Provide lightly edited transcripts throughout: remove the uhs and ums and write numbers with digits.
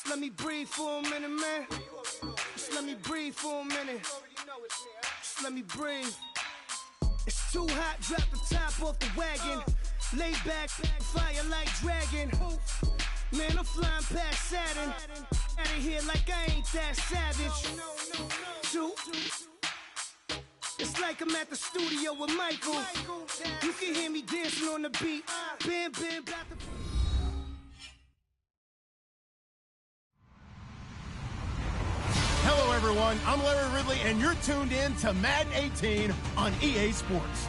Just let me breathe for a minute, man. Just let me breathe for a minute. Just let me breathe. It's too hot, drop the top off the wagon. Lay back, fire like dragon. Man, I'm flying past Saturn. Out of here like I ain't that savage. Two. It's like I'm at the studio with Michael. You can hear me dancing on the beat. Bam, bam, about to... Hello, everyone. I'm Larry Ridley, and you're tuned in to Madden 18 on EA Sports.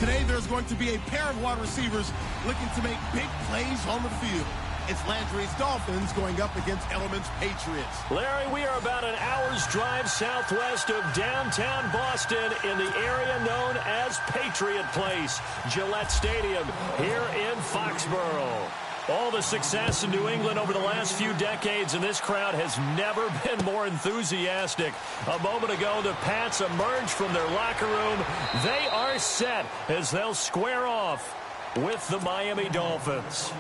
Today, there's going to be a pair of wide receivers looking to make big plays on the field. It's Landry's Dolphins going up against Element's Patriots. Larry, we are about an hour's drive southwest of downtown Boston in the area known as Patriot Place, Gillette Stadium, here in Foxborough. All the success in New England over the last few decades, and this crowd has never been more enthusiastic. A moment ago, the Pats emerged from their locker room. They are set as they'll square off with the Miami Dolphins.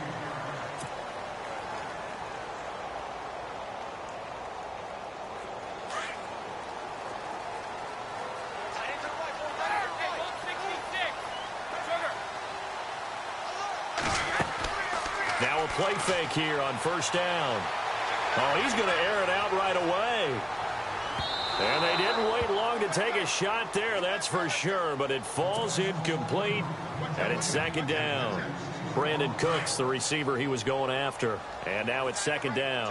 Now a play fake here on first down. Oh, he's going to air it out right away. And they didn't wait long to take a shot there, that's for sure. But it falls incomplete, and it's second down. Brandon Cooks, the receiver he was going after. And now it's second down.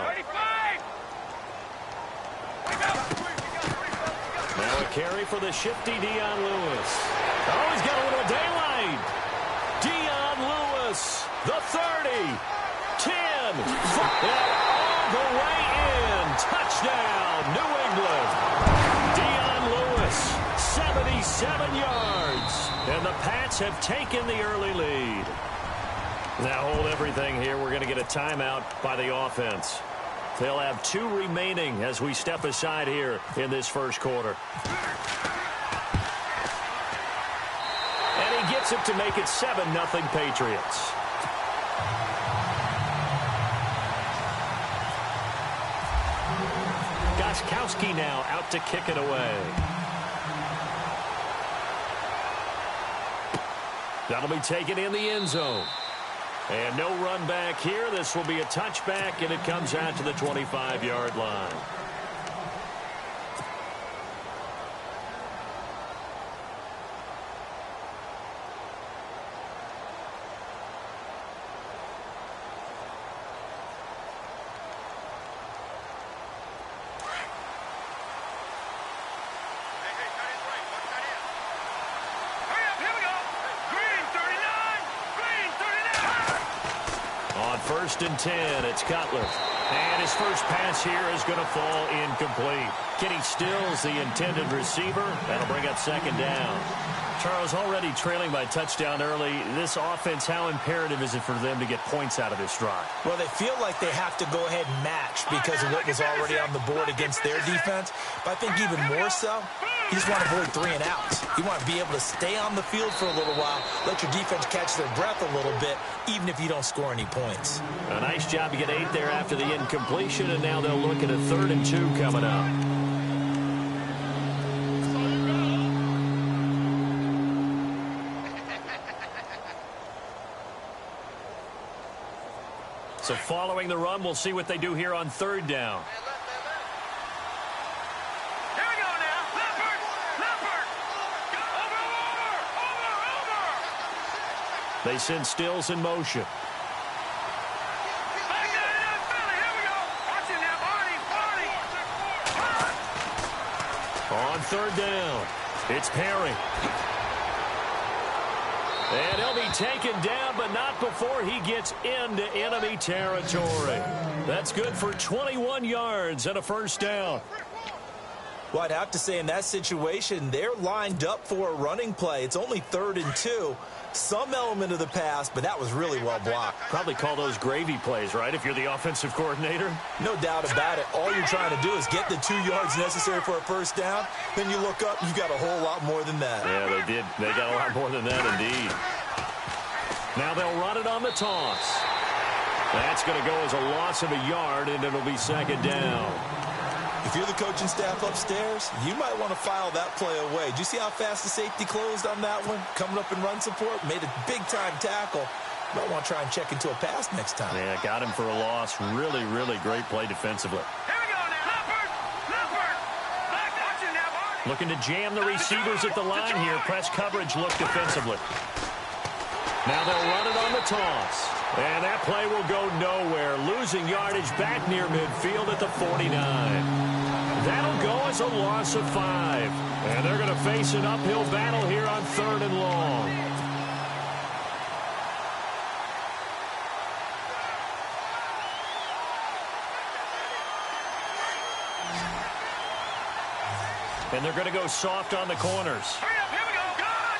Now a carry for the shifty Dion Lewis. Oh, he's got a little daylight. Dion Lewis, the 30, 10, 5, all the way in. Touchdown, New England. Dion Lewis, 77 yards. And the Pats have taken the early lead. Now hold everything here. We're going to get a timeout by the offense. They'll have 2 remaining as we step aside here in this first quarter. And he gets it to make it 7-0 Patriots. Gostkowski now out to kick it away. That'll be taken in the end zone. And no run back here. This will be a touchback, and it comes out to the 25-yard line. First and 10, it's Cutler. And his first pass here is going to fall incomplete. Kenny Stills, the intended receiver. That'll bring up second down. Charles, already trailing by touchdown early. This offense, how imperative is it for them to get points out of this drive? Well, they feel like they have to go ahead and match because of what was already on the board against their defense. But I think even more so, you just want to avoid 3 and outs. You want to be able to stay on the field for a little while, let your defense catch their breath a little bit, even if you don't score any points. A nice job to get 8 there after the incompletion, and now they'll look at a 3rd and 2 coming up. So following the run, we'll see what they do here on 3rd down. They send Stills in motion. On 3rd down, it's Perry. And he'll be taken down, but not before he gets into enemy territory. That's good for 21 yards and a first down. Well, I'd have to say in that situation, they're lined up for a running play. It's only 3rd and 2. Some element of the pass, but that was really well blocked. Probably call those gravy plays, right, if you're the offensive coordinator? No doubt about it. All you're trying to do is get the 2 yards necessary for a first down. Then you look up, you got a whole lot more than that. Yeah, they did. They got a lot more than that, indeed. Now they'll run it on the toss. That's going to go as a loss of a yard, and it'll be second down. If you're the coaching staff upstairs, you might want to file that play away. Did you see how fast the safety closed on that one? Coming up in run support, made a big-time tackle. You might want to try and check into a pass next time. Yeah, got him for a loss. Really, really great play defensively. Here we go now. Leopard. Watching now, Barney. Looking to jam the receivers at the line here. Press coverage look defensively. Now they'll run it on the toss. And that play will go nowhere. Losing yardage back near midfield at the 49. That'll go as a loss of 5. And they're going to face an uphill battle here on 3rd and long. And they're going to go soft on the corners. Hurry up, here we go. Gun.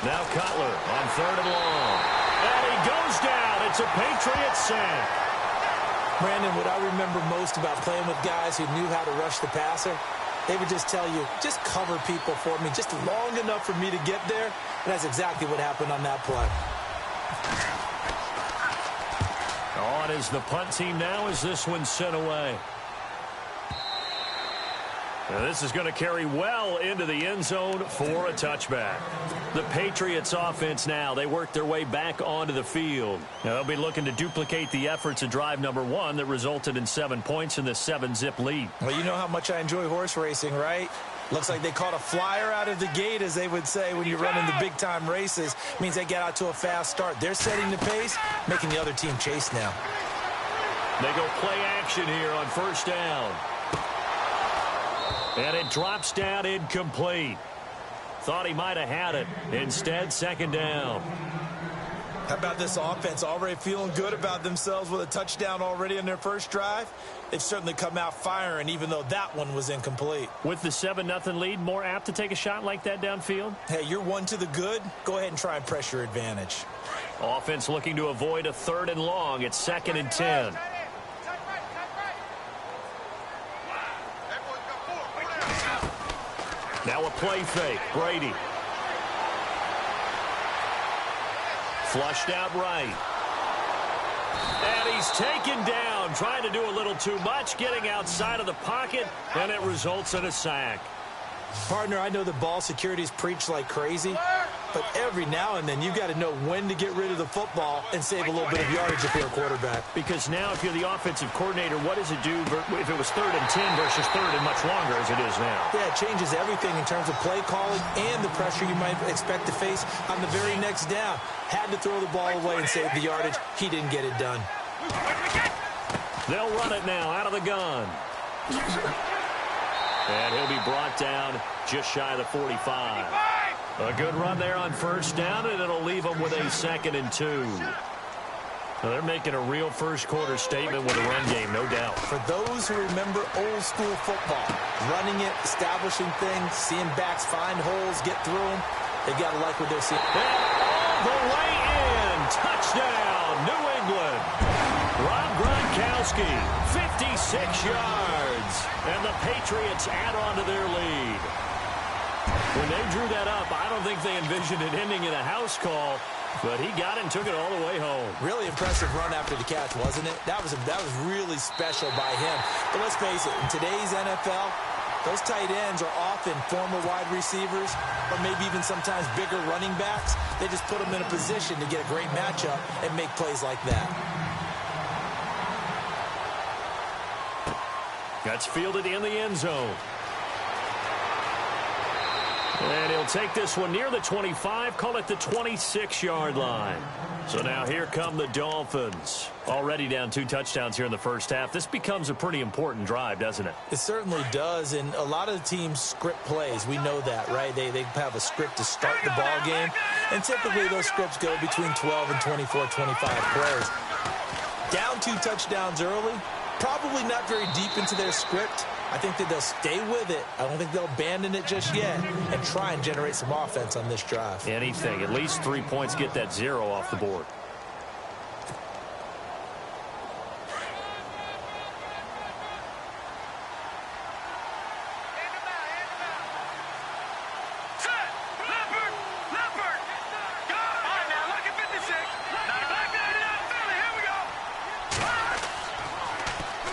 Now Cutler on 3rd and long. And he goes down. It's a Patriot sack. Brandon, what I remember most about playing with guys who knew how to rush the passer, they would just tell you, just cover people for me, just long enough for me to get there. And that's exactly what happened on that play. On is the punt team now as this one's sent away. Now this is going to carry well into the end zone for a touchback. The Patriots offense now, they work their way back onto the field. Now they'll be looking to duplicate the efforts of drive number 1 that resulted in 7 points in the 7-zip lead. Well, you know how much I enjoy horse racing, right? Looks like they caught a flyer out of the gate, as they would say when you're running the big-time races. Means they get out to a fast start. They're setting the pace, making the other team chase now. They go play action here on 1st down. And it drops down incomplete. Thought he might have had it. Instead, 2nd down. How about this offense already feeling good about themselves with a touchdown already in their first drive? They've certainly come out firing, even though that one was incomplete. With the 7-0 lead, more apt to take a shot like that downfield? Hey, you're 1 to the good. Go ahead and try and press your advantage. Offense looking to avoid a 3rd and long. It's 2nd and 10. Now a play fake. Brady. Flushed out right. And he's taken down. Trying to do a little too much. Getting outside of the pocket. And it results in a sack. Partner, I know the ball security's preached like crazy. But every now and then, you've got to know when to get rid of the football and save a little bit of yardage if you're a quarterback. Because now, if you're the offensive coordinator, what does it do if it was 3rd and 10 versus 3rd and much longer as it is now? Yeah, it changes everything in terms of play calling and the pressure you might expect to face on the very next down. Had to throw the ball away and save the yardage. He didn't get it done. They'll run it now out of the gun. And he'll be brought down just shy of the 45. A good run there on 1st down, and it'll leave them with a 2nd and 2. Now they're making a real first-quarter statement with a run game, no doubt. For those who remember old-school football, running it, establishing things, seeing backs find holes, get through them, they've got to like what they're seeing. And all the way in. Touchdown, New England. Rob Gronkowski, 56 yards. And the Patriots add on to their lead. When they drew that up, I don't think they envisioned it ending in a house call, but he got it and took it all the way home. Really impressive run after the catch, wasn't it? That was really special by him. But let's face it, in today's NFL, those tight ends are often former wide receivers or maybe even sometimes bigger running backs. They just put them in a position to get a great matchup and make plays like that. That's fielded in the end zone. And he'll take this one near the 25, call it the 26-yard line. So now here come the Dolphins. Already down 2 touchdowns here in the first half. This becomes a pretty important drive, doesn't it? It certainly does, and a lot of the teams script plays. We know that, right? They have a script to start the ball game, and typically those scripts go between 12 and 24, 25 plays. Down 2 touchdowns early, probably not very deep into their script. I think that they'll stay with it. I don't think they'll abandon it just yet and try and generate some offense on this drive. Anything. At least 3 points, get that 0 off the board. Leopard! Go! All right, now, look at 56.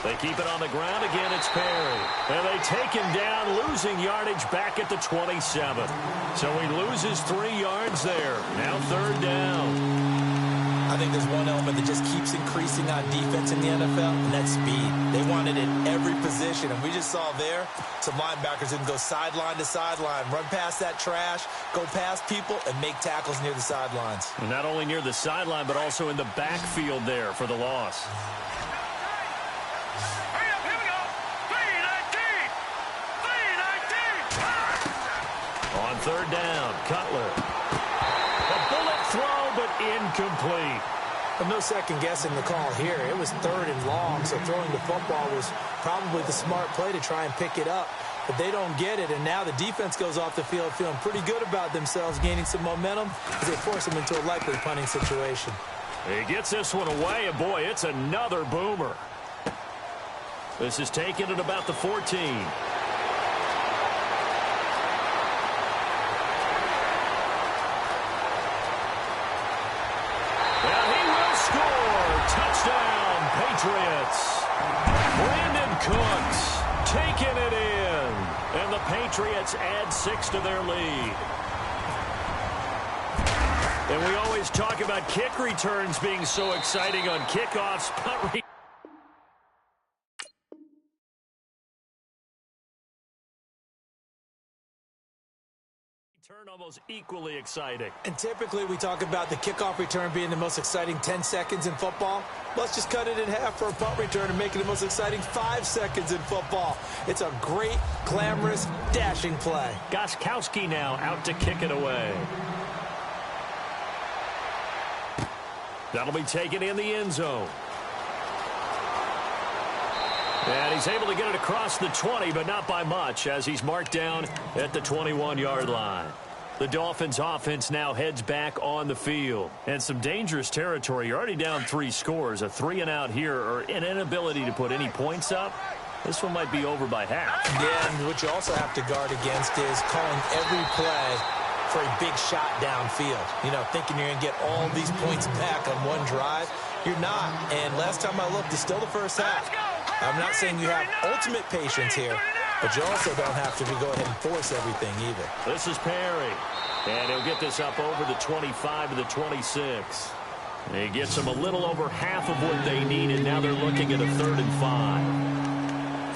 They keep it on the ground again. It's Perry. And they take him down, losing yardage back at the 27. So he loses 3 yards there. Now 3rd down. I think there's one element that just keeps increasing on defense in the NFL, and that's speed. They want it in every position, and we just saw there some linebackers who can go sideline to sideline, run past that trash, go past people, and make tackles near the sidelines. And not only near the sideline, but also in the backfield there for the loss. Hurry up, here we go. 3-19. On 3rd down, Cutler. A bullet throw, but incomplete. But no second-guessing the call here. It was 3rd and long, so throwing the football was probably the smart play to try and pick it up. But they don't get it, and now the defense goes off the field feeling pretty good about themselves, gaining some momentum as they force them into a likely punting situation. He gets this one away, and boy, it's another boomer. This is taken at about the 14. Touchdown, Patriots. Brandon Cooks taking it in. And the Patriots add 6 to their lead. And we always talk about kick returns being so exciting on kickoffs. Punt return almost equally exciting. And typically we talk about the kickoff return being the most exciting 10 seconds in football. Let's just cut it in half for a punt return and make it the most exciting 5 seconds in football. It's a great, glamorous, dashing play. Gostkowski now out to kick it away. That'll be taken in the end zone. And he's able to get it across the 20, but not by much, as he's marked down at the 21-yard line. The Dolphins' offense now heads back on the field. And some dangerous territory. You're already down 3 scores. A 3-and-out here, or an inability to put any points up. This one might be over by half. Yeah, and what you also have to guard against is calling every play for a big shot downfield. You know, thinking you're going to get all these points back on one drive. You're not. And last time I looked, it's still the first half. I'm not saying you have ultimate patience here, but you also don't have to go ahead and force everything either. This is Perry. And he'll get this up over the 25 to the 26. He gets them a little over half of what they needed. Now they're looking at a 3rd and 5.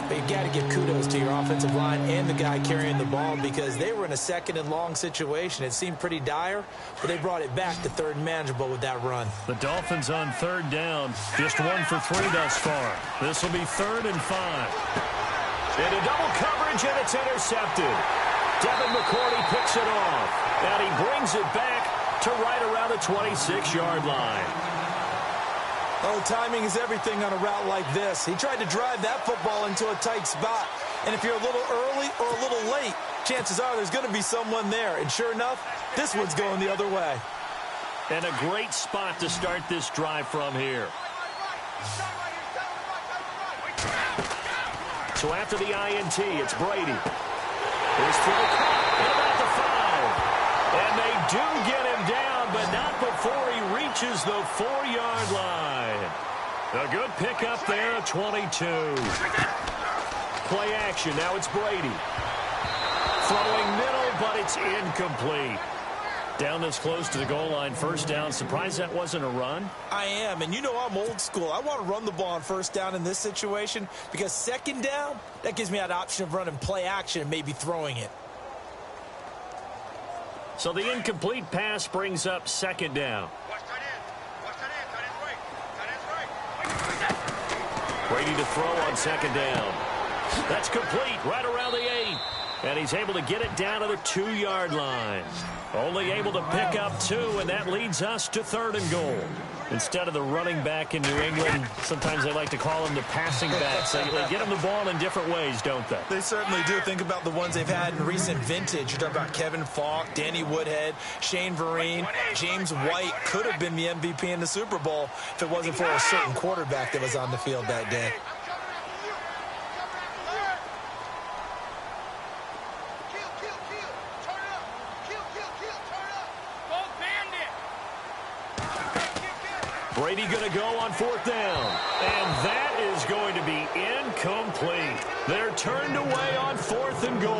But you've got to give kudos to your offensive line and the guy carrying the ball, because they were in a 2nd and long situation. It seemed pretty dire, but they brought it back to 3rd and manageable with that run. The Dolphins on 3rd down, just 1 for 3 thus far. This will be 3rd and 5. Into double coverage, and it's intercepted. Devin McCourty picks it off, and he brings it back to right around the 26-yard line. Oh, timing is everything on a route like this. He tried to drive that football into a tight spot. And if you're a little early or a little late, chances are there's going to be someone there. And sure enough, this one's going the other way. And a great spot to start this drive from here. So after the INT, it's Brady. Here's throw caught at about the 5. And they do get him down, but not before he reaches the 4-yard line. A good pickup there at 22. Play action. Now it's Brady. Throwing middle, but it's incomplete. Down this close to the goal line, 1st down. Surprised that wasn't a run? I am, and you know I'm old school. I want to run the ball on 1st down in this situation, because 2nd down, that gives me that option of running play action and maybe throwing it. So the incomplete pass brings up 2nd down. Brady to throw on 2nd down. That's complete right around the 8. And he's able to get it down to the 2-yard line. Only able to pick up 2, and that leads us to 3rd and goal. Instead of the running back in New England, sometimes they like to call them the passing backs. They get them the ball in different ways, don't they? They certainly do. Think about the ones they've had in recent vintage. You're talking about Kevin Falk, Danny Woodhead, Shane Vereen, James White could have been the MVP in the Super Bowl if it wasn't for a certain quarterback that was on the field that day. Brady going to go on 4th down. And that is going to be incomplete. They're turned away on 4th and goal.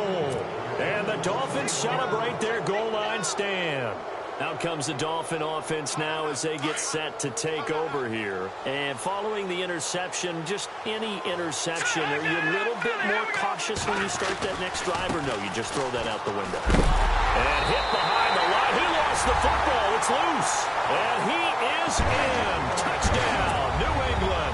And the Dolphins celebrate their goal line stand. Out comes the Dolphin offense now as they get set to take over here. And following the interception, just any interception, are you a little bit more cautious when you start that next drive, or no, you just throw that out the window? And hit behind the line. He lost the football. It's loose. And he is in. Touchdown, New England.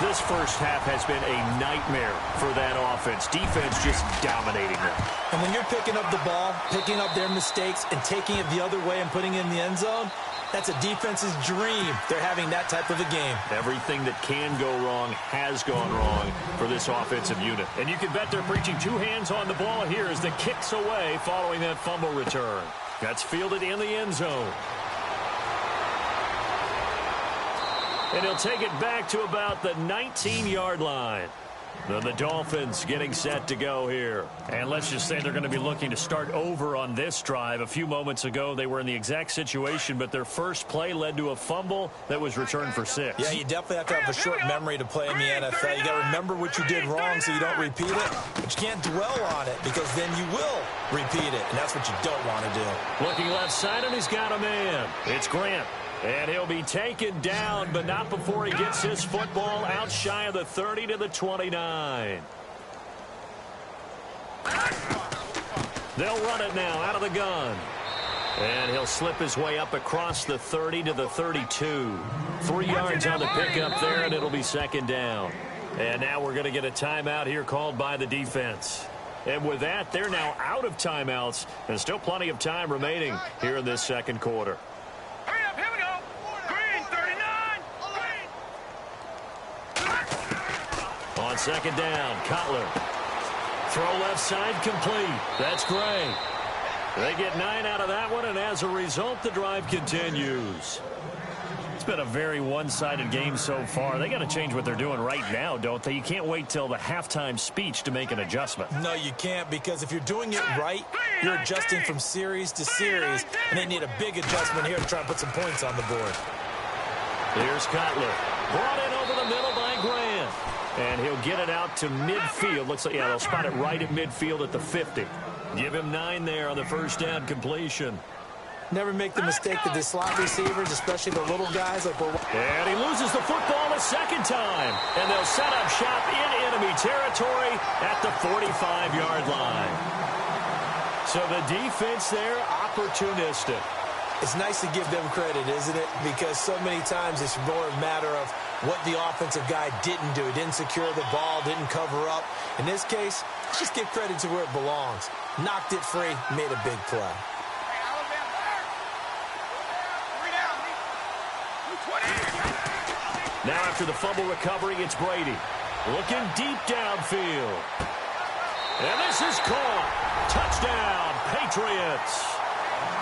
This first half has been a nightmare for that offense. Defense just dominating them. And when you're picking up the ball, picking up their mistakes, and taking it the other way and putting it in the end zone, that's a defense's dream. They're having that type of a game. Everything that can go wrong has gone wrong for this offensive unit. And you can bet they're preaching 2 hands on the ball here as the kick's away following that fumble return. That's fielded in the end zone. And he'll take it back to about the 19-yard line. The Dolphins getting set to go here. And let's just say they're going to be looking to start over on this drive. A few moments ago, they were in the exact situation, but their first play led to a fumble that was returned for 6. Yeah, you definitely have to have a short memory to play in the NFL. You got to remember what you did wrong so you don't repeat it. But you can't dwell on it because then you will repeat it, and that's what you don't want to do. Looking left side, and he's got a man. It's Grant. And he'll be taken down, but not before he gets his football out shy of the 30 to the 29. They'll run it now out of the gun. And he'll slip his way up across the 30 to the 32. 3 yards on the pickup there, and it'll be 2nd down. And now we're going to get a timeout here called by the defense. And with that, they're now out of timeouts, and still plenty of time remaining here in this 2nd quarter. On 2nd down, Cutler. Throw left side complete. That's Gray. They get 9 out of that one, and as a result, the drive continues. It's been a very one-sided game so far. They got to change what they're doing right now, don't they? You can't wait till the halftime speech to make an adjustment. No, you can't, because if you're doing it right, you're adjusting from series to series, and they need a big adjustment here to try and put some points on the board. Here's Cutler. Brought in over the middle by Grant. And he'll get it out to midfield. Looks like, yeah, they'll spot it right at midfield at the 50. Give him 9 there on the 1st down completion. Never make the mistake that the slot receivers, especially the little guys. And he loses the football a 2nd time. And they'll set up shop in enemy territory at the 45-yard line. So the defense there, opportunistic. It's nice to give them credit, isn't it? Because so many times it's more a matter of what the offensive guy didn't do. He didn't secure the ball, didn't cover up. In this case, let's just give credit to where it belongs. Knocked it free, made a big play. Now after the fumble recovery, it's Brady. Looking deep downfield. And this is caught. Touchdown, Patriots.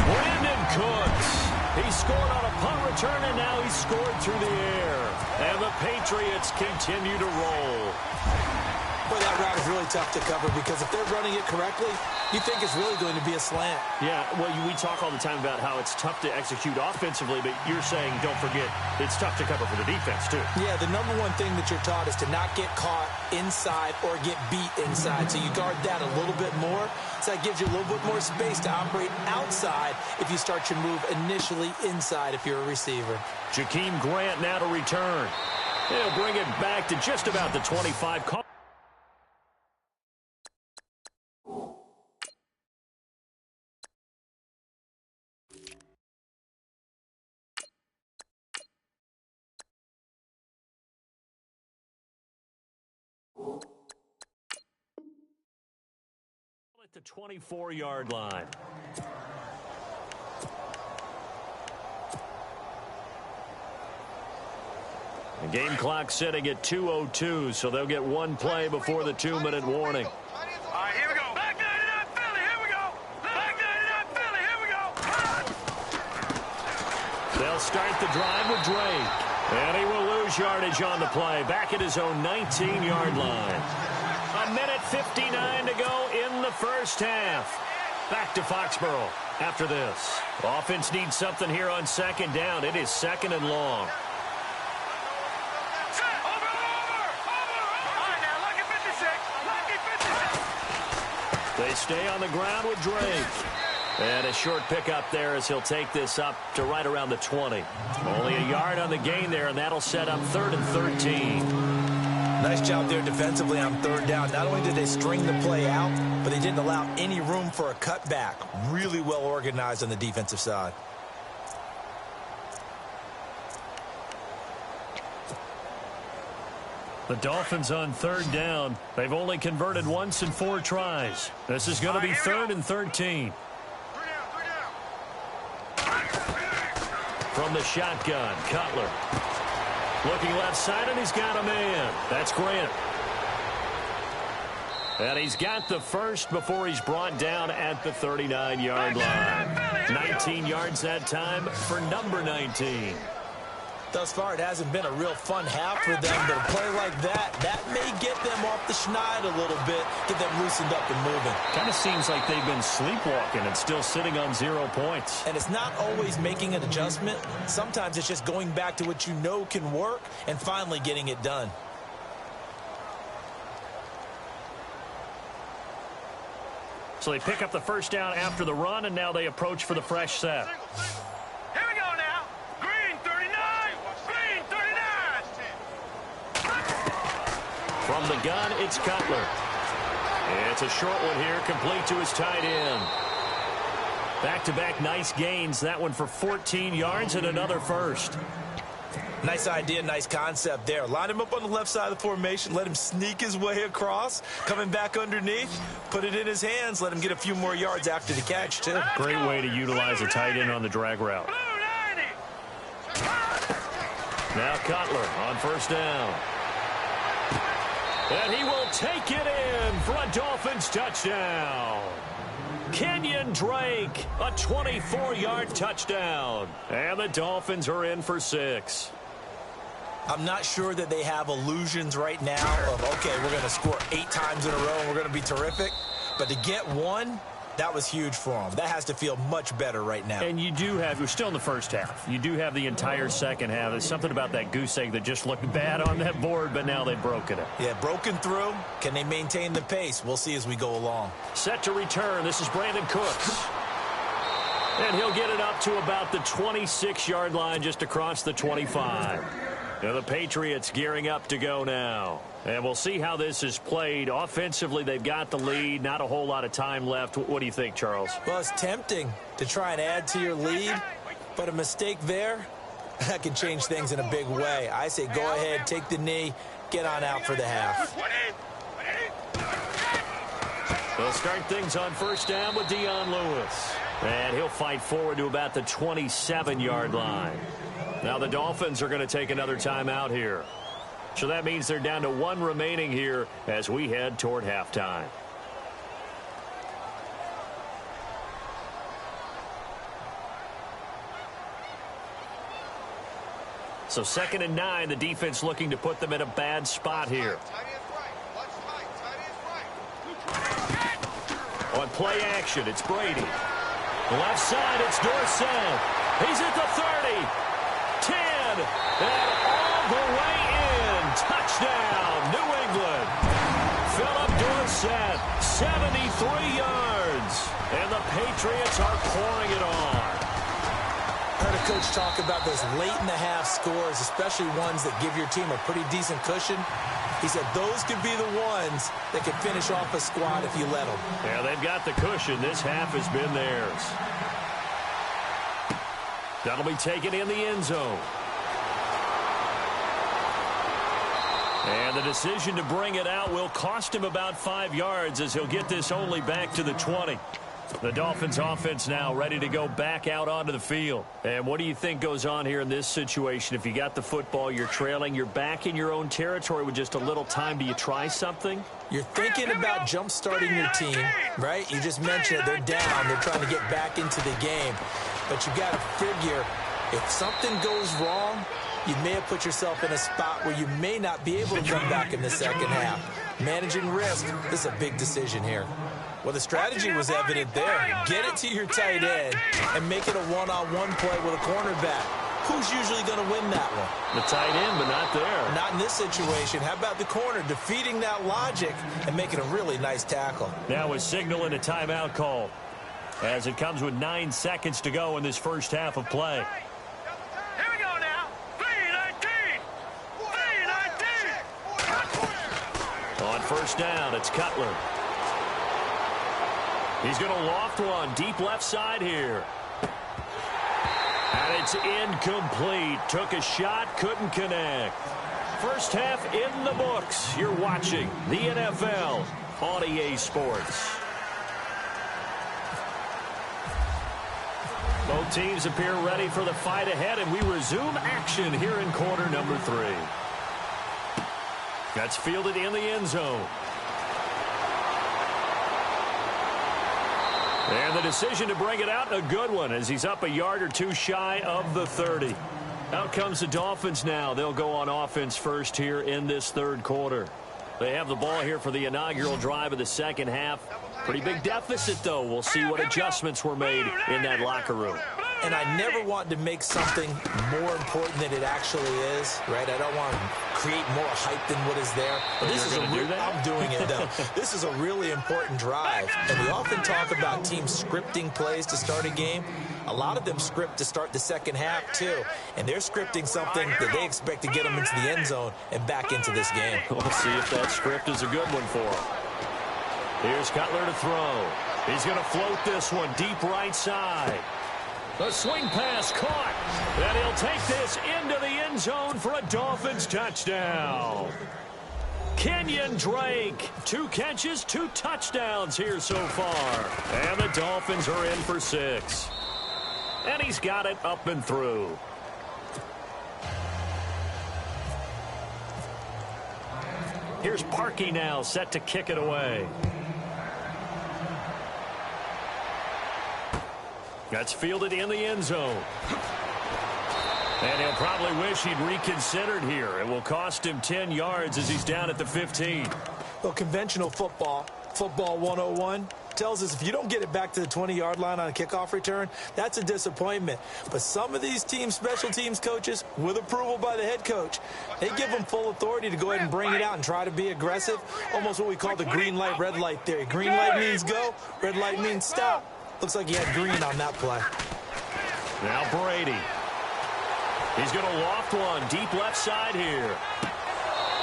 Brandon Cooks. He scored on a punt return, and now he's scored through the air. And the Patriots continue to roll. Boy, that route is really tough to cover because if they're running it correctly, you think it's really going to be a slant. Yeah, well, we talk all the time about how it's tough to execute offensively, but you're saying, don't forget, it's tough to cover for the defense, too. Yeah, the number one thing that you're taught is to not get caught inside or get beat inside. So you guard that a little bit more. So that gives you a little bit more space to operate outside if you start your move initially inside if you're a receiver. Jakeem Grant now to return. They'll bring it back to just about the 25. At the 24-yard line. The game clock sitting at 2:02, so they'll get 1 play before the 2-minute warning. All right, here we go. Back 99 Philly, here we go. Back 99 Philly, here we go. They'll start the drive with Drake. And he will lose yardage on the play. Back at his own 19-yard line. 1:59 to go in the first half. Back to Foxborough. after this. Offense needs something here on second down. It is second and long. They stay on the ground with Drake. And a short pickup there as he'll take this up to right around the 20. Only a yard on the gain there, and that'll set up 3rd and 13. Nice job there defensively on 3rd down. Not only did they string the play out, but they didn't allow any room for a cutback. Really well organized on the defensive side. The Dolphins on 3rd down. They've only converted once in 4 tries. This is going to be 3rd and 13. From the shotgun, Cutler. Looking left side, and he's got a man. That's Grant. And he's got the first before he's brought down at the 39-yard line. 19 yards that time for number 19. Thus far, it hasn't been a real fun half for them, but a play like that may get them off the schneid a little bit, get them loosened up and moving. Kind of seems like they've been sleepwalking and still sitting on 0 points. And it's not always making an adjustment. Sometimes it's just going back to what you know can work and finally getting it done. So they pick up the first down after the run, and now they approach for the fresh set. Here we go now. Green 39. Green 39. From the gun, it's Cutler. It's a short one here, complete to his tight end. Back-to-back nice gains. That one for 14 yards and another first. Nice idea, nice concept there. Line him up on the left side of the formation. Let him sneak his way across. Coming back underneath. Put it in his hands. Let him get a few more yards after the catch, too. Great way to utilize a tight end on the drag route. Now Cutler on first down. And he will take it in for a Dolphins touchdown. Kenyon Drake, a 24-yard touchdown. And the Dolphins are in for 6. I'm not sure that they have illusions right now of, okay, we're going to score 8 times in a row and we're going to be terrific. But to get one, that was huge for them. That has to feel much better right now. And you do have, you're still in the first half. You do have the entire second half. There's something about that goose egg that just looked bad on that board, but now they've broken it. Yeah, broken through. Can they maintain the pace? We'll see as we go along. Set to return. This is Brandon Cooks. And he'll get it up to about the 26-yard line, just across the 25. Now the Patriots gearing up to go now. And we'll see how this is played. Offensively, they've got the lead. Not a whole lot of time left. What do you think, Charles? Well, it's tempting to try and add to your lead, but a mistake there, that can change things in a big way. I say go ahead, take the knee, get on out for the half. They'll start things on first down with Dion Lewis. And he'll fight forward to about the 27-yard line. Now the Dolphins are going to take another timeout here. So that means they're down to 1 remaining here as we head toward halftime. So 2nd and 9, the defense looking to put them in a bad spot here. On play action, it's Brady. Left side, it's Dorsett. He's at the 30, 10, and all the way in. Touchdown, New England. Philip Dorsett, 73 yards. And the Patriots are pouring it on. I heard a coach talk about those late-in-the-half scores, especially ones that give your team a pretty decent cushion. He said those could be the ones that could finish off a squad if you let them. Yeah, they've got the cushion. This half has been theirs. That'll be taken in the end zone. And the decision to bring it out will cost him about 5 yards as he'll get this only back to the 20. The Dolphins offense now ready to go back out onto the field. And what do you think goes on here in this situation? If you got the football, you're trailing, you're back in your own territory with just a little time. Do you try something? You're thinking about jump-starting your team, right? You just mentioned it. They're down. They're trying to get back into the game. But you got to figure if something goes wrong, you may have put yourself in a spot where you may not be able to come back in the second half. Managing risk, this is a big decision here. Well, the strategy was evident there. Get it to your tight end and make it a one-on-one play with a cornerback. Who's usually going to win that one? The tight end, but not there. Not in this situation. How about the corner defeating that logic and making a really nice tackle? Now a signal and a timeout call as it comes with 9 seconds to go in this first half of play. Here we go now. 3-19. 3-19. On first down, it's Cutler. He's going to loft one deep left side here. And it's incomplete. Took a shot, couldn't connect. First half in the books. You're watching the NFL on EA Sports. Both teams appear ready for the fight ahead, and we resume action here in quarter number 3. That's fielded in the end zone. And the decision to bring it out, a good one, as he's up a yard or two shy of the 30. Out comes the Dolphins now. They'll go on offense first here in this third quarter. They have the ball here for the inaugural drive of the second half. Pretty big deficit, though. We'll see what adjustments were made in that locker room. And I never want to make something more important than it actually is, right? I don't want to create more hype than what is there. But this is I'm doing it, though. This is a really important drive. And we often talk about teams scripting plays to start a game. A lot of them script to start the second half, too. And they're scripting something that they expect to get them into the end zone and back into this game. We'll see if that script is a good one for them. Here's Cutler to throw. He's going to float this one deep right side. The swing pass caught. And he'll take this into the end zone for a Dolphins touchdown. Kenyon Drake, 2 catches, 2 touchdowns here so far. And the Dolphins are in for 6. And he's got it up and through. Here's Parkey now, set to kick it away. That's fielded in the end zone. And he'll probably wish he'd reconsidered here. It will cost him 10 yards as he's down at the 15. Well, conventional football 101, tells us if you don't get it back to the 20-yard line on a kickoff return, that's a disappointment. But some of these team special teams coaches, with approval by the head coach, they give them full authority to go ahead and bring it out and try to be aggressive, almost what we call the green light, red light theory. Green light means go, red light means stop. Looks like he had green on that play. Now Brady. He's going to loft one deep left side here.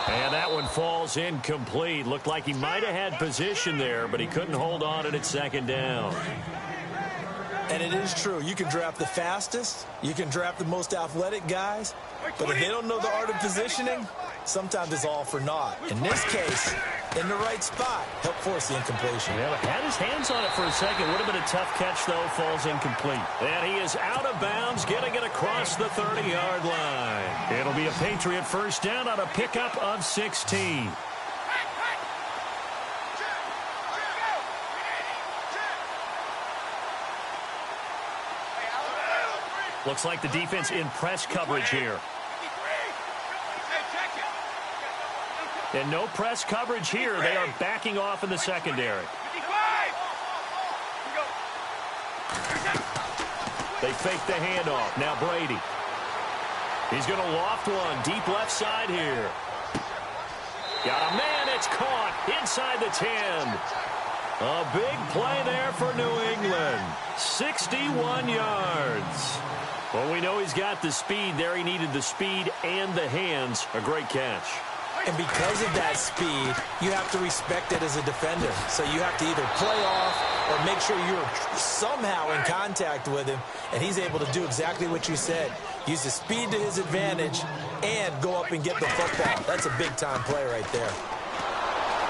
And that one falls incomplete. Looked like he might have had position there, but he couldn't hold on to it at second down. And it is true. You can draft the fastest. You can draft the most athletic guys. But if they don't know the art of positioning, sometimes it's all for naught. In this case, in the right spot, helped force the incompletion. Yeah, had his hands on it for a second. Would have been a tough catch, though. Falls incomplete. And he is out of bounds, getting it across the 30-yard line. It'll be a Patriot first down on a pickup of 16. Looks like the defense in press coverage here. And no press coverage here. They are backing off in the secondary. They fake the handoff. Now Brady. He's going to loft one deep left side here. Got a man. It's caught inside the 10. A big play there for New England. 61 yards. Well, we know he's got the speed there. He needed the speed and the hands. A great catch. And because of that speed, you have to respect it as a defender. So you have to either play off or make sure you're somehow in contact with him, and he's able to do exactly what you said. Use the speed to his advantage and go up and get the football. That's a big-time play right there.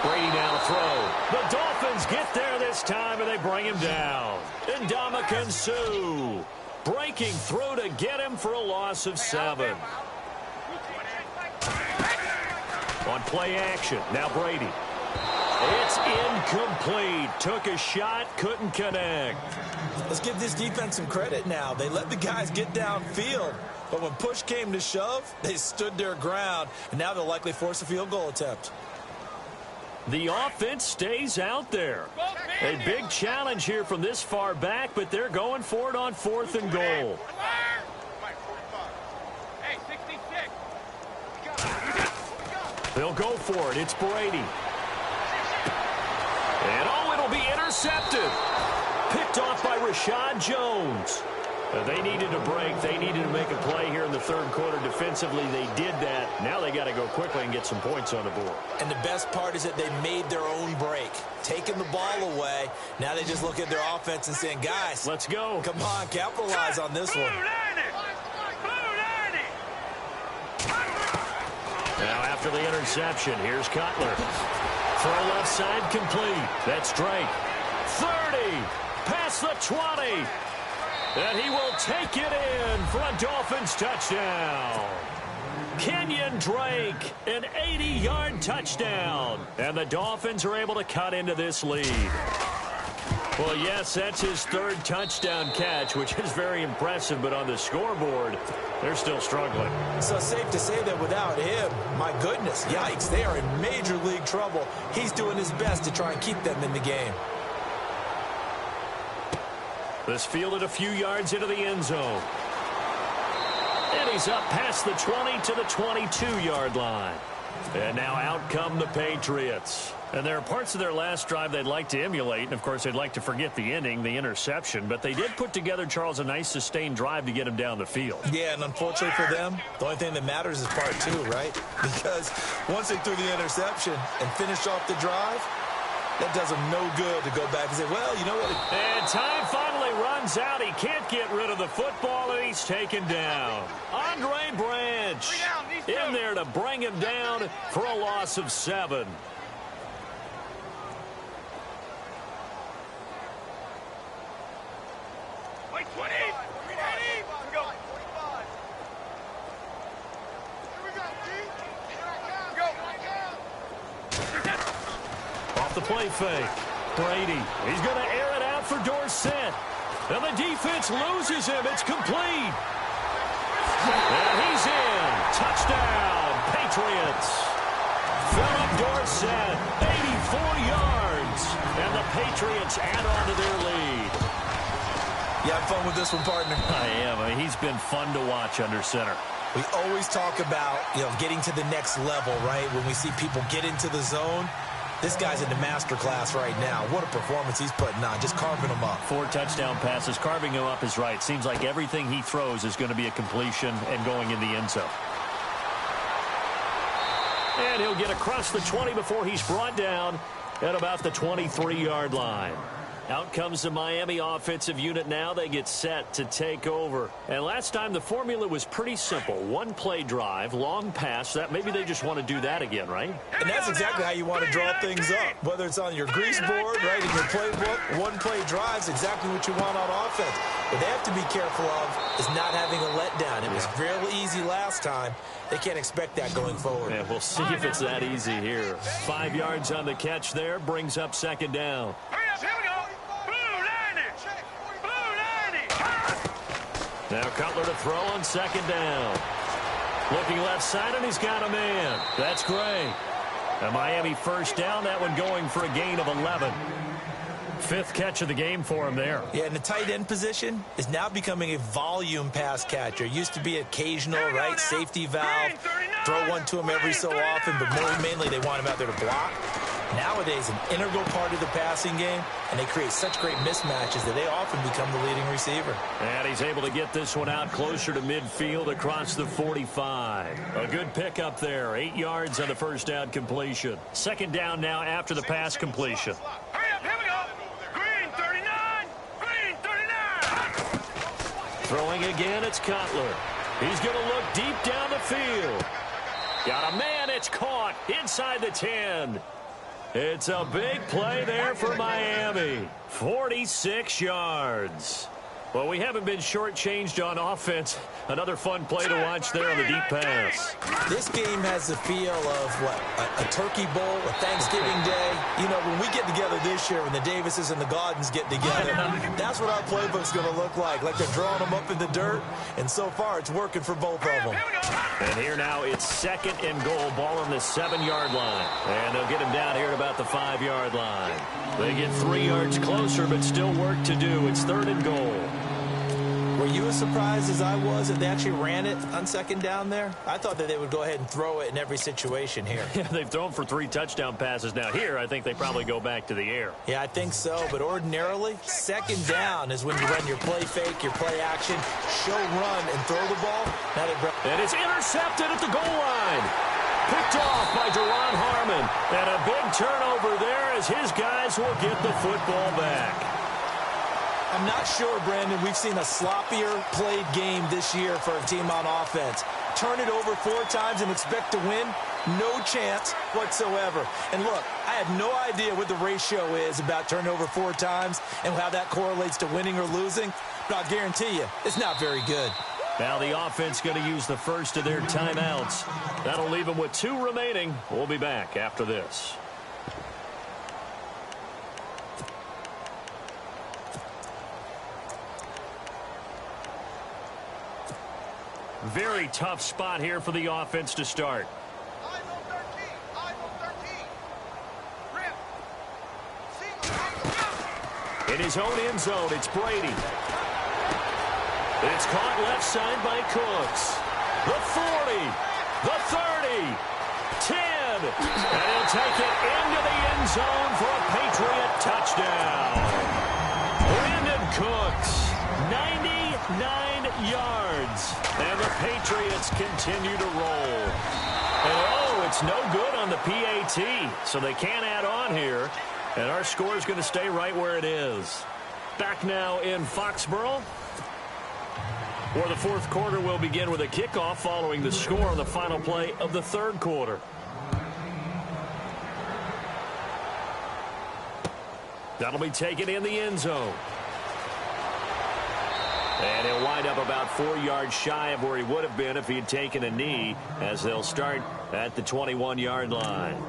Brady now throw. The Dolphins get there this time, and they bring him down. Ndamukong Suh breaking through to get him for a loss of 7. On play action, now Brady. It's incomplete. Took a shot, couldn't connect. Let's give this defense some credit now. They let the guys get downfield, but when push came to shove, they stood their ground, and now they'll likely force a field goal attempt. The offense stays out there. A big challenge here from this far back, but they're going for it on 4th and goal. They'll go for it. It's Brady. And it'll be intercepted. Picked off by Rashad Jones. They needed a break. They needed to make a play here in the 3rd quarter defensively. They did that. Now they got to go quickly and get some points on the board. And the best part is that they made their own break. Taking the ball away. Now they just look at their offense and saying, guys, let's go. Come on, capitalize on this one. Now after the interception, here's Cutler. Throw left side complete. That's Drake. 30. Past the 20. And he will take it in for a Dolphins touchdown. Kenyon Drake, an 80-yard touchdown. And the Dolphins are able to cut into this lead. Well, yes, that's his 3rd touchdown catch, which is very impressive. But on the scoreboard, they're still struggling. So safe to say that without him, my goodness, yikes, they are in major league trouble. He's doing his best to try and keep them in the game. This fielded a few yards into the end zone. And he's up past the 20 to the 22-yard line. And now out come the Patriots. And there are parts of their last drive they'd like to emulate. And, of course, they'd like to forget the ending, the interception. But they did put together, Charles, a nice sustained drive to get him down the field. Yeah, and unfortunately for them, the only thing that matters is part 2, right? Because once they threw the interception and finished off the drive, that does them no good to go back and say, well, you know what? And time finally runs out. He can't get rid of the football, and he's taken down. Andre Branch in there to bring him down for a loss of 7. The play fake. Brady. He's going to air it out for Dorsett. And the defense loses him. It's complete. And he's in. Touchdown, Patriots. Philip Dorsett, 84 yards. And the Patriots add on to their lead. You have fun with this one, partner? I am. I mean, he's been fun to watch under center. We always talk about, getting to the next level, right? When we see people get into the zone. This guy's in the master class right now. What a performance he's putting on, just carving them up. 4 touchdown passes. Carving him up is right. Seems like everything he throws is going to be a completion and going in the end zone. And he'll get across the 20 before he's brought down at about the 23-yard line. Out comes the Miami offensive unit now. They get set to take over. And last time the formula was pretty simple. 1-play drive, long pass. That maybe they just want to do that again, right? And that's exactly how you want to draw things up. Whether it's on your grease board, right, in your playbook, 1-play drive's exactly what you want on offense. What they have to be careful of is not having a letdown. It was real easy last time. They can't expect that going forward. Yeah, we'll see if it's that easy here. 5 yards on the catch there, brings up 2nd down. Now Cutler to throw on 2nd down. Looking left side, and he's got a man. That's Gray. A Miami 1st down, that one going for a gain of 11. 5th catch of the game for him there. Yeah, and the tight end position is now becoming a volume pass catcher. Used to be occasional, right, safety valve. Throw one to him every so often, but mainly they want him out there to block. Nowadays, an integral part of the passing game, and they create such great mismatches that they often become the leading receiver. And he's able to get this one out closer to midfield across the 45. A good pickup there. 8 yards on the 1st down completion. 2nd down now after the pass completion. Hurry up, here we go. Green 39. Green 39. Throwing again, it's Cutler. He's going to look deep down the field. Got a man, it's caught inside the 10. It's a big play there for Miami. 46 yards. Well, we haven't been shortchanged on offense. Another fun play to watch there on the deep pass. This game has the feel of, what, a turkey bowl, a Thanksgiving day. You know, when we get together this year, when the Davises and the Gaudens get together, that's what our playbook's going to look like they're drawing them up in the dirt, and so far it's working for both of them. And here now it's 2nd and goal, ball on the 7-yard line. And they'll get him down here at about the 5-yard line. They get 3 yards closer, but still work to do. It's 3rd and goal. Were you as surprised as I was that they actually ran it on 2nd down there? I thought that they would go ahead and throw it in every situation here. Yeah, they've thrown for 3 touchdown passes. Now here, I think they probably go back to the air. Yeah, I think so, but ordinarily, 2nd down is when you run your play fake, your play action, show run, and throw the ball. Now and it's intercepted at the goal line. Picked off by Deron Harmon. And a big turnover there as his guys will get the football back. I'm not sure, Brandon, we've seen a sloppier played game this year for a team on offense. Turn it over 4 times and expect to win? No chance whatsoever. And look, I have no idea what the ratio is about turnover 4 times and how that correlates to winning or losing, but I'll guarantee you, it's not very good. Now the offense going to use the first of their timeouts. That'll leave them with 2 remaining. We'll be back after this. Very tough spot here for the offense to start. In his own end zone, it's Brady. It's caught left side by Cooks. The 40, the 30, 10. And he'll take it into the end zone for a Patriot touchdown. Brandon Cooks, 99 yards. And the Patriots continue to roll. And oh, it's no good on the PAT. So they can't add on here. And our score is going to stay right where it is. Back now in Foxborough. Or the 4th quarter will begin with a kickoff following the score on the final play of the 3rd quarter. That'll be taken in the end zone. And he'll wind up about 4 yards shy of where he would have been if he had taken a knee, as they'll start at the 21-yard line.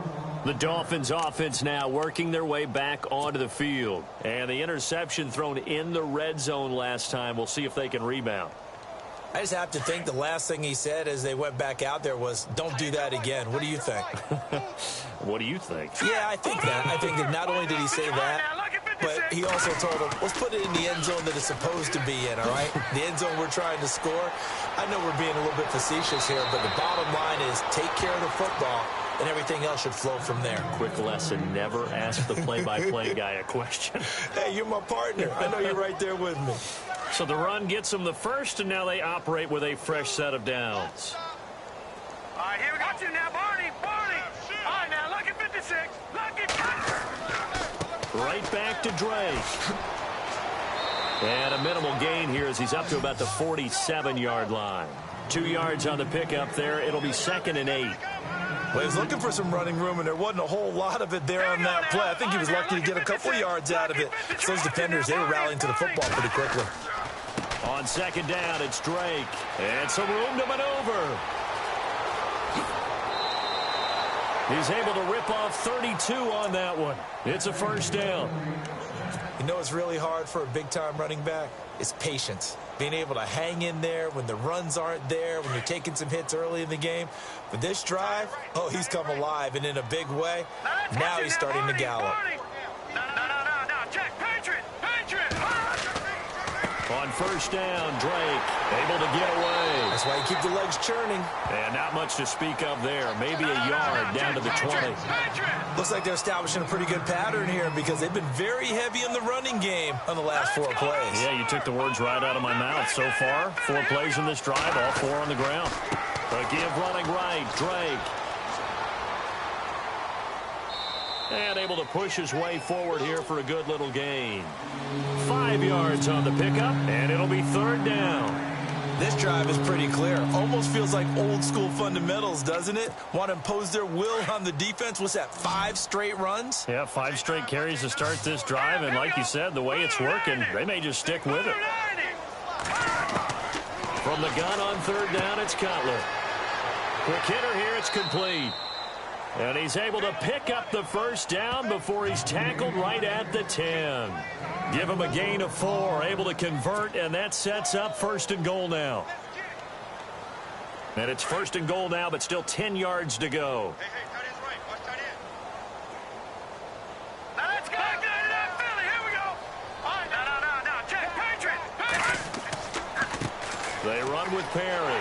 The Dolphins offense now working their way back onto the field. And the interception thrown in the red zone last time. We'll see if they can rebound. I just have to think the last thing he said as they went back out there was, don't do that again. What do you think? What do you think? Yeah, I think that. I think that not only did he say that, but he also told them, let's put it in the end zone that it's supposed to be in, all right? The end zone we're trying to score. I know we're being a little bit facetious here, but the bottom line is take care of the football, and everything else should flow from there. Quick lesson, never ask the play-by-play guy a question. Hey, you're my partner. I know you're right there with me. So the run gets them the first, and now they operate with a fresh set of downs. All right, here we got you now, Barney. All right, now, look at 56. Look at... Right back to Drake. And a minimal gain here as he's up to about the 47-yard line. 2 yards on the pickup there. It'll be 2nd and 8. Well, he was looking for some running room, and there wasn't a whole lot of it there on that play. I think he was lucky to get a couple of yards out of it. So those defenders, they were rallying to the football pretty quickly. On 2nd down, it's Drake. And some room to maneuver. He's able to rip off 32 on that one. It's a first down. You know it's really hard for a big-time running back? It's patience. Being able to hang in there when the runs aren't there, when you're taking some hits early in the game. But this drive, oh, he's come alive, and in a big way. Now he's starting to gallop. No, Jack, Patriot. On first down, Drake able to get away. That's why you keep the legs churning. And not much to speak of there. Maybe a yard down to the 20. Looks like they're establishing a pretty good pattern here because they've been very heavy in the running game on the last 4 plays. Yeah, you took the words right out of my mouth. So far, 4 plays in this drive, all 4 on the ground. A give running right, Drake. And able to push his way forward here for a good little gain. 5 yards on the pickup, and it'll be 3rd down. This drive is pretty clear. Almost feels like old school fundamentals, doesn't it? Want to impose their will on the defense. What's that, 5 straight runs? Yeah, 5 straight carries to start this drive, and like you said, the way it's working, they may just stick with it. From the gun on third down, it's Cutler. Quick hitter here, it's complete. And he's able to pick up the first down before he's tackled right at the 10. Give him a gain of 4, able to convert, and that sets up first and goal now. And it's first and goal now, but still 10 yards to go. Hey, tight end's right. Watch tight end. Now let's go. Back to that Philly. Here we go. All right, now. Check. Patriot. They run with Perry.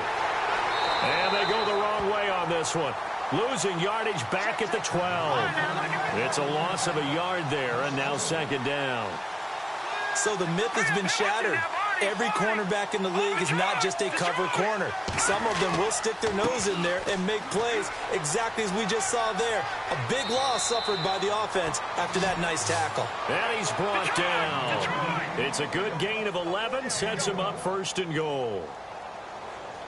And they go the wrong way on this one. Losing yardage back at the 12. It's a loss of a yard there, and now second down. So the myth has been shattered. Every cornerback in the league is not just a cover corner. Some of them will stick their nose in there and make plays exactly as we just saw there. A big loss suffered by the offense after that nice tackle. And he's brought down. It's a good gain of 11, sets him up first and goal.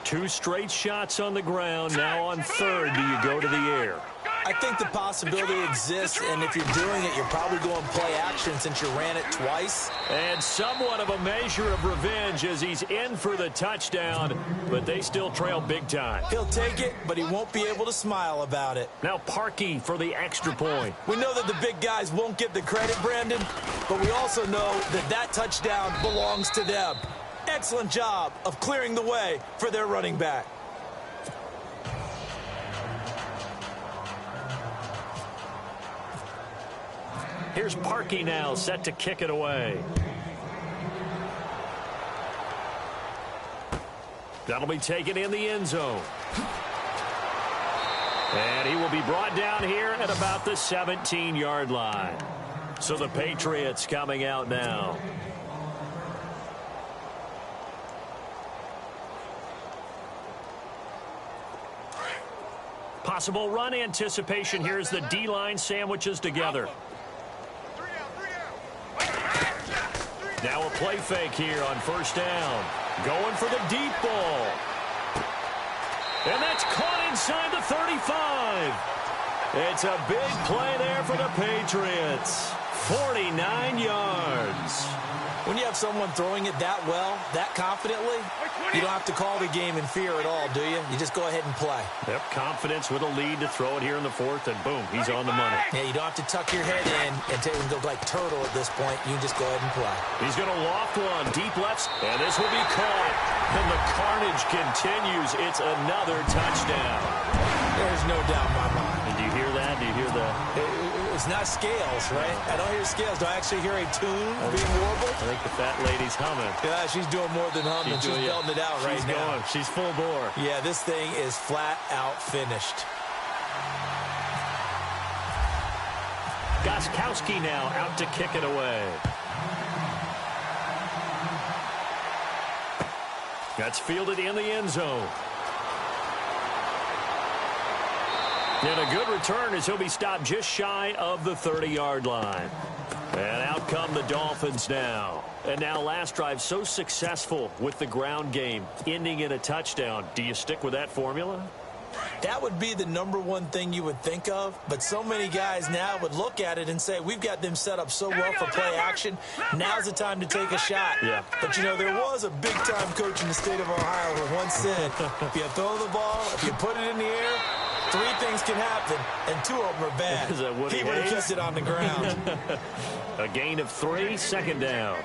2 straight shots on the ground. Now on third, do you go to the air? I think the possibility exists, and if you're doing it, you're probably going play action since you ran it twice. And somewhat of a measure of revenge as he's in for the touchdown, but they still trail big time. He'll take it, but he won't be able to smile about it. Now Parkey for the extra point. We know that the big guys won't get the credit, Brandon, but we also know that that touchdown belongs to them. Excellent job of clearing the way for their running back. Here's Parkey now, set to kick it away. That'll be taken in the end zone. And he will be brought down here at about the 17-yard line. So the Patriots coming out now. Possible run anticipation here as the D-line sandwiches together. Now a play fake here on first down. Going for the deep ball. And that's caught inside the 35. It's a big play there for the Patriots. 49 yards. When you have someone throwing it that well, that confidently, you don't have to call the game in fear at all, do you? You just go ahead and play. Yep, confidence with a lead to throw it here in the fourth, and boom, he's on the money. Yeah, you don't have to tuck your head in and go like turtle at this point. You just go ahead and play. He's going to loft one, deep left, and this will be caught. And the carnage continues. It's another touchdown. There's no doubt in my mind. And do you hear that? Do you hear that? It's not scales, right? I don't hear scales. Do I actually hear a tune being warbled? I think the fat lady's humming. Yeah, she's doing more than humming. She's belting it out right now. She's full bore. Yeah, this thing is flat out finished. Gostkowski now out to kick it away. That's fielded in the end zone. And a good return as he'll be stopped just shy of the 30-yard line. And out come the Dolphins now. And now last drive so successful with the ground game, ending in a touchdown. Do you stick with that formula? That would be the #1 thing you would think of, but so many guys now would look at it and say, we've got them set up so well for play action, now's the time to take a shot. Yeah. But, you know, there was a big-time coach in the state of Ohio who once said, if you throw the ball, if you put it in the air, 3 things can happen, and 2 of them are bad. He would have kept it on the ground. A gain of 3, second down.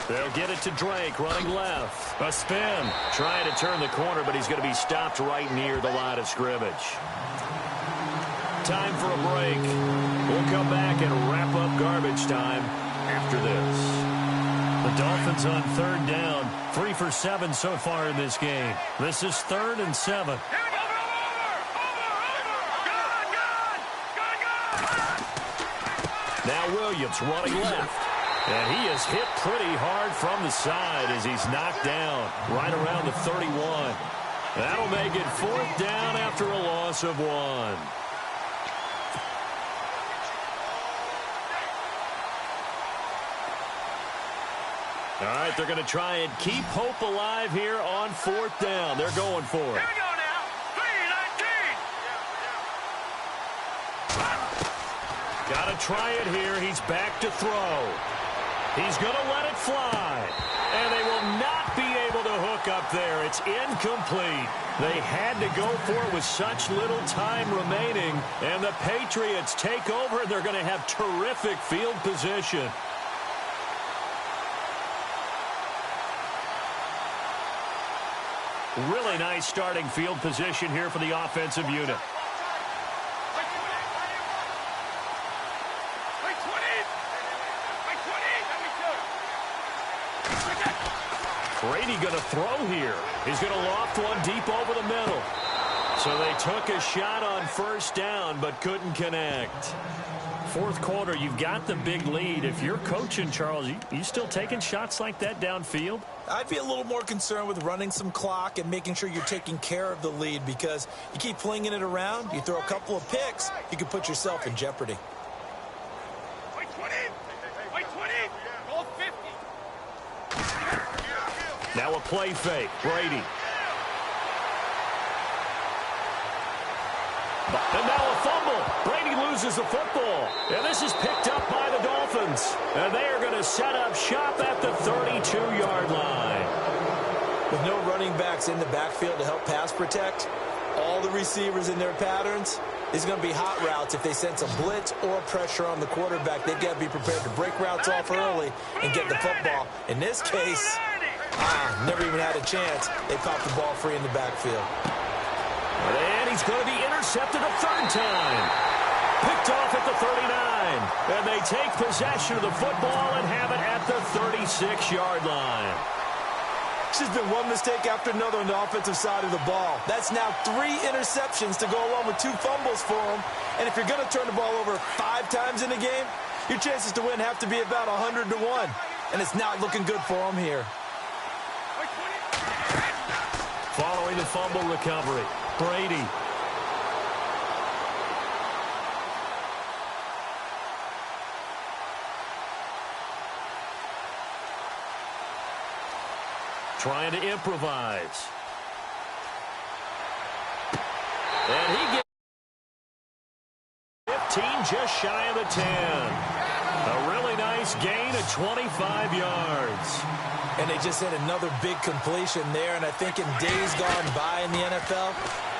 They'll get it to Drake, running left. A spin. Trying to turn the corner, but he's going to be stopped right near the line of scrimmage. Time for a break. We'll come back and wrap up garbage time after this. The Dolphins on third down. 3 for 7 so far in this game. This is 3rd and 7. Now Williams running left. And he is hit pretty hard from the side as he's knocked down right around the 31. That'll make it 4th down after a loss of 1. All right, they're going to try and keep hope alive here on 4th down. They're going for it. Here we go now. 3-19. Got to try it here. He's back to throw. He's going to let it fly. And they will not be able to hook up there. It's incomplete. They had to go for it with such little time remaining. And the Patriots take over. They're going to have terrific field position. Really nice starting field position here for the offensive unit. Brady going to throw here. He's going to loft one deep over the middle. So they took a shot on first down but couldn't connect. Fourth quarter, you've got the big lead. If you're coaching, Charles, you still taking shots like that downfield? I'd be a little more concerned with running some clock and making sure you're taking care of the lead, because you keep flinging it around, you throw a couple of picks, you can put yourself in jeopardy. Now a play fake. Brady. And now a fumble. Brady loses the football. And this is picked up by the Dolphins. And they are going to set up shop at the 32-yard line. With no running backs in the backfield to help pass protect, all the receivers in their patterns, it's going to be hot routes. If they sense a blitz or pressure on the quarterback, they've got to be prepared to break routes off early and get the football. In this case, never even had a chance. They popped the ball free in the backfield. And he's going to be intercepted a third time. Picked off at the 39. And they take possession of the football and have it at the 36-yard line. It's just been one mistake after another on the offensive side of the ball. That's now 3 interceptions to go along with 2 fumbles for him. And if you're going to turn the ball over 5 times in a game, your chances to win have to be about 100 to 1. And it's not looking good for him here. Following the fumble recovery, Brady. Trying to improvise. And he gets 15, just shy of the 10. A really nice gain of 25 yards. And they just had another big completion there. And I think in days gone by in the NFL,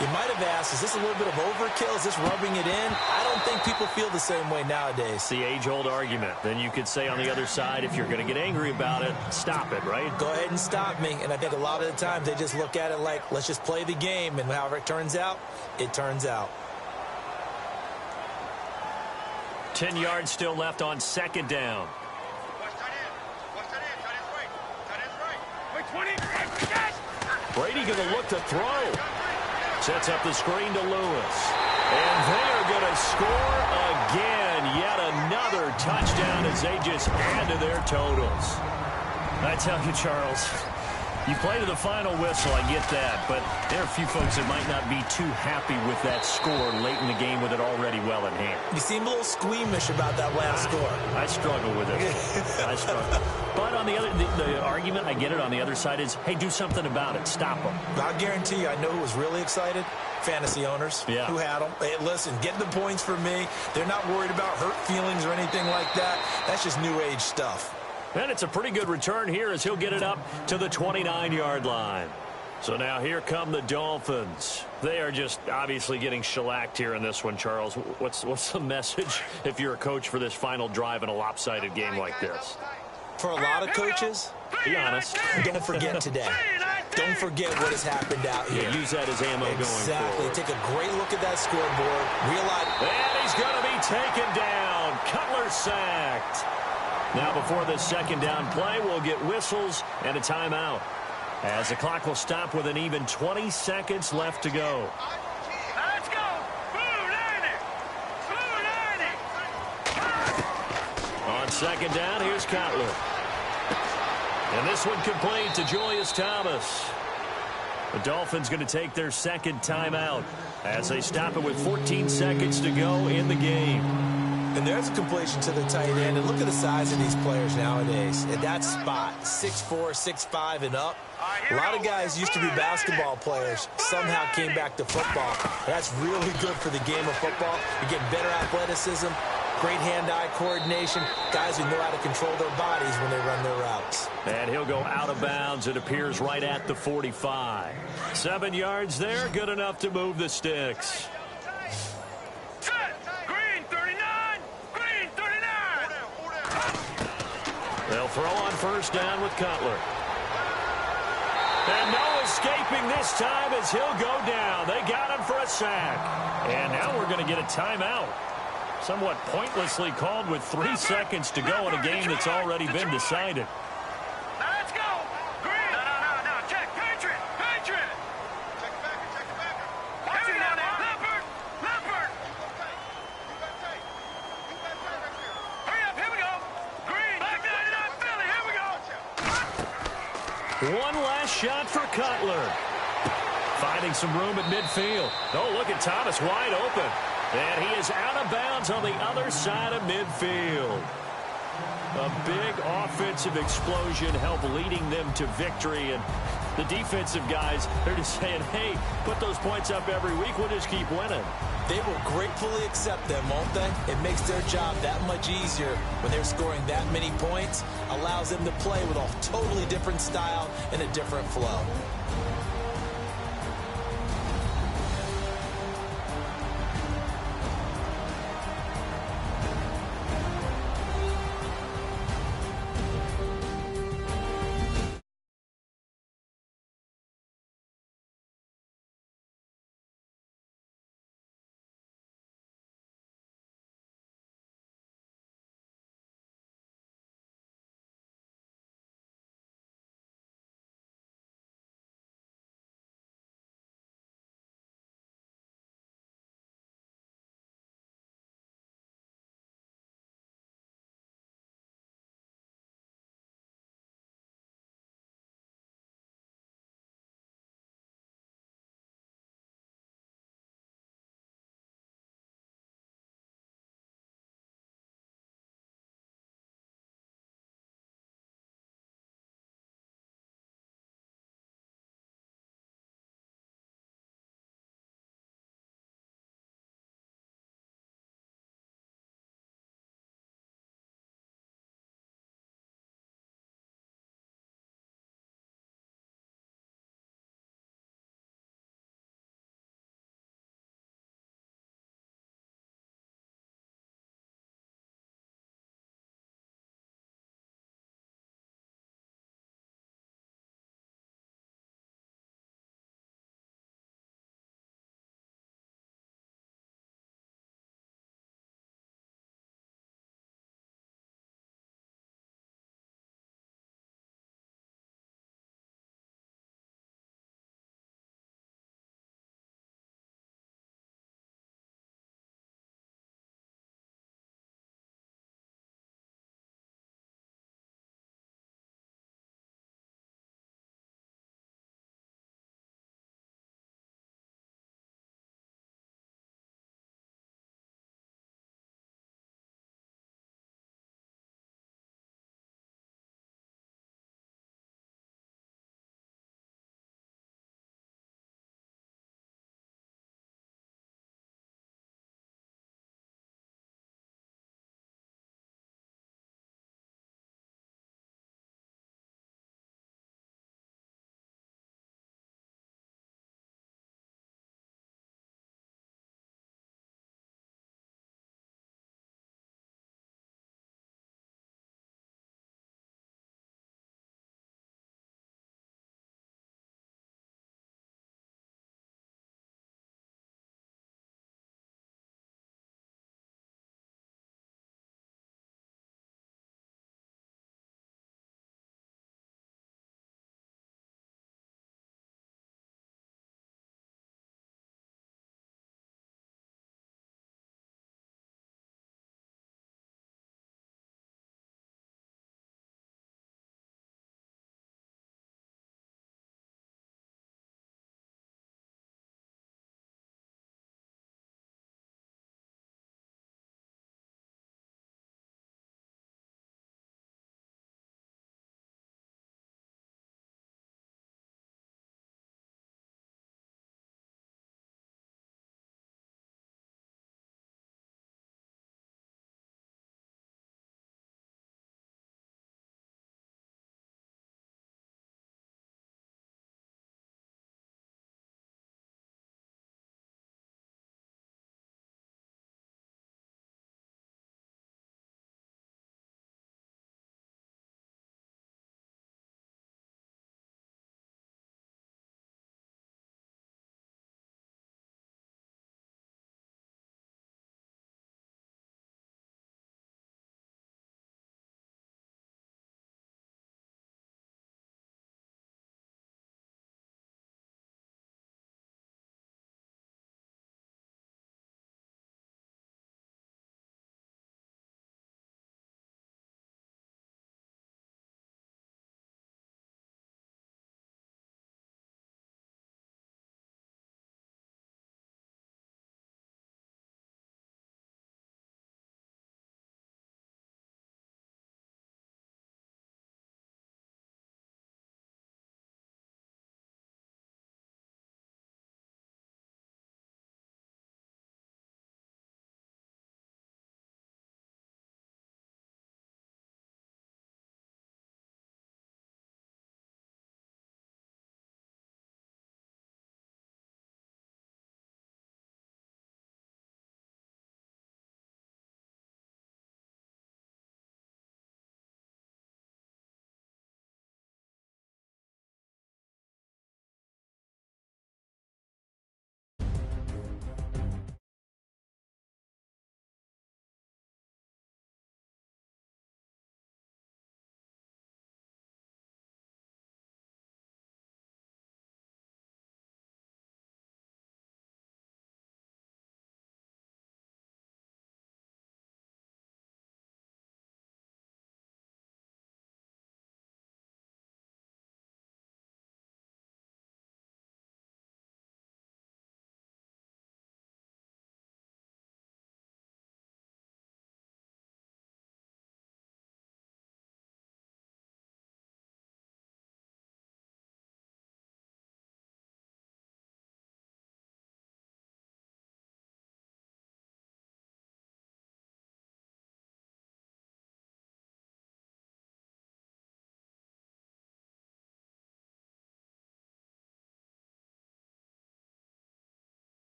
you might have asked, is this a little bit of overkill? Is this rubbing it in? I don't think people feel the same way nowadays. It's the age-old argument. Then you could say on the other side, if you're going to get angry about it, stop it, right? Go ahead and stop me. And I think a lot of the times they just look at it like, let's just play the game. And however it turns out, it turns out. 10 yards still left on second down. Brady going to look to throw. Sets up the screen to Lewis. And they are going to score again. Yet another touchdown as they just add to their totals. I tell you, Charles, you play to the final whistle, I get that. But there are a few folks that might not be too happy with that score late in the game with it already well in hand. You seem a little squeamish about that last score. I struggle with it. I struggle. But on the other, the argument, I get it, on the other side is, hey, do something about it. Stop them. I'll guarantee you, I know who was really excited. Fantasy owners who had them. Hey, listen, get the points for me. They're not worried about hurt feelings or anything like that. That's just new age stuff. And it's a pretty good return here as he'll get it up to the 29-yard line. So now here come the Dolphins. They are just obviously getting shellacked here in this one, Charles. What's the message if you're a coach for this final drive in a lopsided game like this? For a lot of coaches, be honest, don't forget today. Don't forget what has happened out here. Yeah, use that as ammo going forward. Take a great look at that scoreboard. Realize. And he's going to be taken down. Cutler sacked. Now before the second down play, we'll get whistles and a timeout, as the clock will stop with an even 20 seconds left to go. Let's go. On second down, here's Cutler. And this one complete to Julius Thomas. The Dolphins going to take their second timeout as they stop it with 14 seconds to go in the game. And there's a completion to the tight end. And look at the size of these players nowadays. At that spot, 6'4", 6'5", and up. A lot of guys used to be basketball players, somehow came back to football. That's really good for the game of football. You're getting better athleticism, great hand-eye coordination, guys who know how to control their bodies when they run their routes. And he'll go out of bounds. It appears right at the 45. 7 yards there, good enough to move the sticks. Green 39! Green 39! They'll throw on first down with Cutler. And no escaping this time as he'll go down. They got him for a sack. And now we're going to get a timeout. Somewhat pointlessly called with 3 seconds to go in a game that's already been decided. Now let's go! Green! No. Check. Patriot! Check it back. Watch it now. Leopard! Hurry up, here we go! Green! Back 99 Philly, here we go! One last shot for Cutler. Finding some room at midfield. Oh, look at Thomas wide open. And he is out of bounds on the other side of midfield. A big offensive explosion helped leading them to victory. And the defensive guys, they're just saying, hey, put those points up every week. We'll just keep winning. They will gratefully accept them, won't they? It makes their job that much easier when they're scoring that many points. Allows them to play with a totally different style and a different flow.